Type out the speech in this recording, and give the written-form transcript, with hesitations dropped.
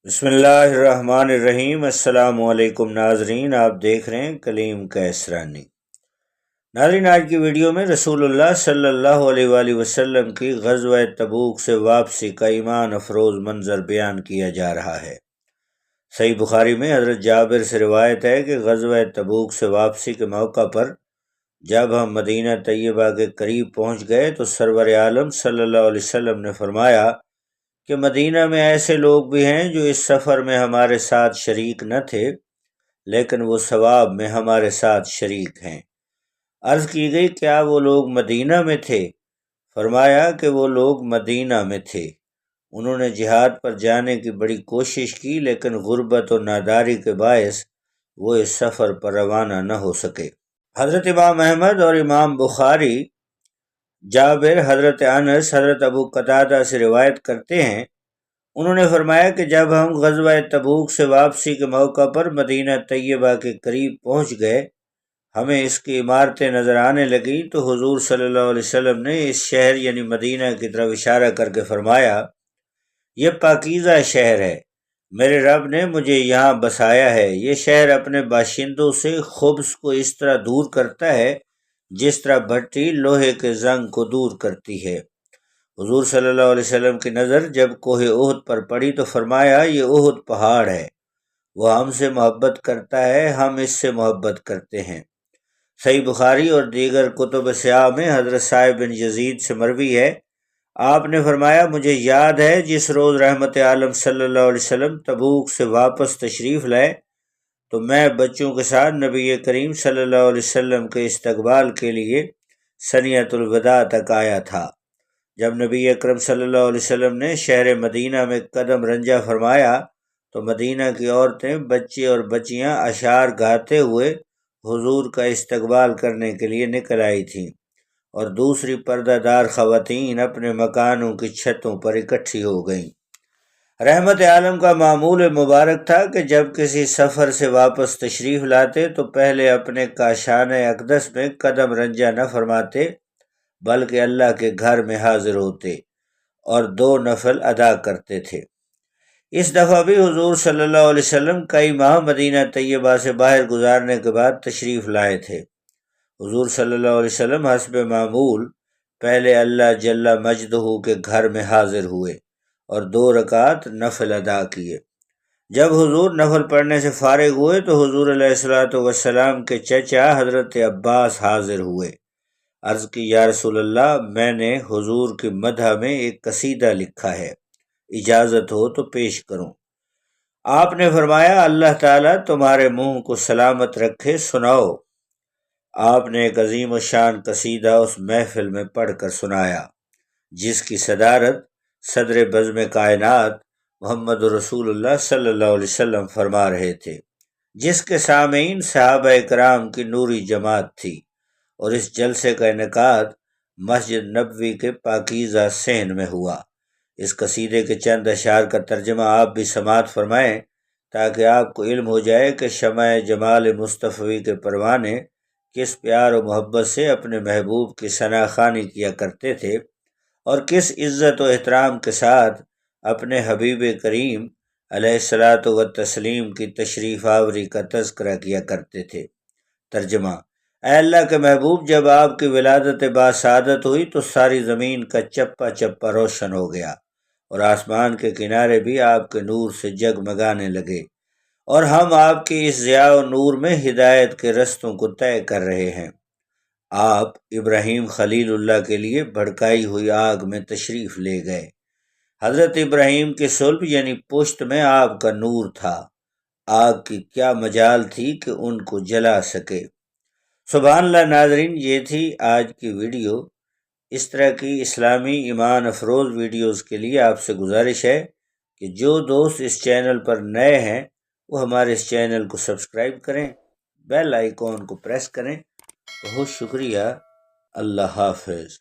بسم اللہ الرحمن الرحیم۔ السلام علیکم ناظرین، آپ دیکھ رہے ہیں کلیم کا اسرانی۔ ناظرین، آج کی ویڈیو میں رسول اللہ صلی اللہ علیہ وآلہ وسلم کی غزوہ تبوک سے واپسی کا ایمان افروز منظر بیان کیا جا رہا ہے۔ صحیح بخاری میں حضرت جابر سے روایت ہے کہ غزوہ تبوک سے واپسی کے موقع پر جب ہم مدینہ طیبہ کے قریب پہنچ گئے تو سرور عالم صلی اللہ علیہ وسلم نے فرمایا کہ مدینہ میں ایسے لوگ بھی ہیں جو اس سفر میں ہمارے ساتھ شریک نہ تھے، لیکن وہ ثواب میں ہمارے ساتھ شریک ہیں۔ عرض کی گئی کیا وہ لوگ مدینہ میں تھے؟ فرمایا کہ وہ لوگ مدینہ میں تھے۔ انہوں نے جہاد پر جانے کی بڑی کوشش کی، لیکن غربت و ناداری کے باعث وہ اس سفر پر روانہ نہ ہو سکے۔ حضرت امام احمد اور امام بخاری جابر، حضرت انس، حضرت ابو قتادہ سے روایت کرتے ہیں، انہوں نے فرمایا کہ جب ہم غزوہ تبوک سے واپسی کے موقع پر مدینہ طیبہ کے قریب پہنچ گئے، ہمیں اس کی عمارتیں نظر آنے لگیں تو حضور صلی اللہ علیہ وسلم نے اس شہر یعنی مدینہ کی طرف اشارہ کر کے فرمایا، یہ پاکیزہ شہر ہے، میرے رب نے مجھے یہاں بسایا ہے۔ یہ شہر اپنے باشندوں سے خبث کو اس طرح دور کرتا ہے جس طرح بھٹی لوہے کے زنگ کو دور کرتی ہے۔ حضور صلی اللہ علیہ وسلم کی نظر جب کوہ احد پر پڑی تو فرمایا، یہ احد پہاڑ ہے، وہ ہم سے محبت کرتا ہے، ہم اس سے محبت کرتے ہیں۔ صحیح بخاری اور دیگر کتب سیاح میں حضرت صاحب بن یزید سے مروی ہے، آپ نے فرمایا، مجھے یاد ہے جس روز رحمت عالم صلی اللہ علیہ وسلم تبوک سے واپس تشریف لائے تو میں بچوں کے ساتھ نبی کریم صلی اللہ علیہ وسلم کے استقبال کے لیے ثنیۃ الوداع تک آیا تھا۔ جب نبی اکرم صلی اللہ علیہ وسلم نے شہر مدینہ میں قدم رنجہ فرمایا تو مدینہ کی عورتیں، بچے اور بچیاں اشعار گاتے ہوئے حضور کا استقبال کرنے کے لیے نکل آئی تھیں، اور دوسری پردہ دار خواتین اپنے مکانوں کی چھتوں پر اکٹھی ہو گئیں۔ رحمت عالم کا معمول مبارک تھا کہ جب کسی سفر سے واپس تشریف لاتے تو پہلے اپنے کاشان اقدس میں قدم رنجہ نہ فرماتے، بلکہ اللہ کے گھر میں حاضر ہوتے اور 2 نفل ادا کرتے تھے۔ اس دفعہ بھی حضور صلی اللہ علیہ وسلم کئی ماہ مدینہ طیبہ سے باہر گزارنے کے بعد تشریف لائے تھے۔ حضور صلی اللہ علیہ وسلم حسب معمول پہلے اللہ جل مجدہ کے گھر میں حاضر ہوئے اور 2 رکعت نفل ادا کیے۔ جب حضور نفل پڑھنے سے فارغ ہوئے تو حضور علیہ السلام کے چچا حضرت عباس حاضر ہوئے۔ عرض کی، یا رسول اللہ، میں نے حضور کی مدح میں ایک قصیدہ لکھا ہے، اجازت ہو تو پیش کروں؟ آپ نے فرمایا، اللہ تعالیٰ تمہارے منہ کو سلامت رکھے، سناؤ۔ آپ نے ایک عظیم و شان قصیدہ اس محفل میں پڑھ کر سنایا جس کی صدارت صدر بزم کائنات محمد رسول اللہ صلی اللہ علیہ وسلم فرما رہے تھے، جس کے سامعین صحابہ اکرام کی نوری جماعت تھی، اور اس جلسے کا انعقاد مسجد نبوی کے پاکیزہ صحن میں ہوا۔ اس قصیدے کے چند اشعار کا ترجمہ آپ بھی سماعت فرمائیں تاکہ آپ کو علم ہو جائے کہ شمع جمال مصطفی کے پروانے کس پیار و محبت سے اپنے محبوب کی ثنا خوانی کیا کرتے تھے اور کس عزت و احترام کے ساتھ اپنے حبیب کریم علیہ الصلاۃ والتسلیم کی تشریف آوری کا تذکرہ کیا کرتے تھے۔ ترجمہ: اے اللہ کے محبوب، جب آپ کی ولادت باسعادت ہوئی تو ساری زمین کا چپا چپا روشن ہو گیا اور آسمان کے کنارے بھی آپ کے نور سے جگمگانے لگے، اور ہم آپ کی اس ضیاء و نور میں ہدایت کے رستوں کو طے کر رہے ہیں۔ آپ ابراہیم خلیل اللہ کے لیے بھڑکائی ہوئی آگ میں تشریف لے گئے۔ حضرت ابراہیم کی صلب یعنی پشت میں آپ کا نور تھا، آگ کی کیا مجال تھی کہ ان کو جلا سکے۔ سبحان اللہ۔ ناظرین، یہ تھی آج کی ویڈیو۔ اس طرح کی اسلامی ایمان افروز ویڈیوز کے لیے آپ سے گزارش ہے کہ جو دوست اس چینل پر نئے ہیں وہ ہمارے اس چینل کو سبسکرائب کریں، بیل آئیکن کو پریس کریں۔ بہت شکریہ۔ اللہ حافظ۔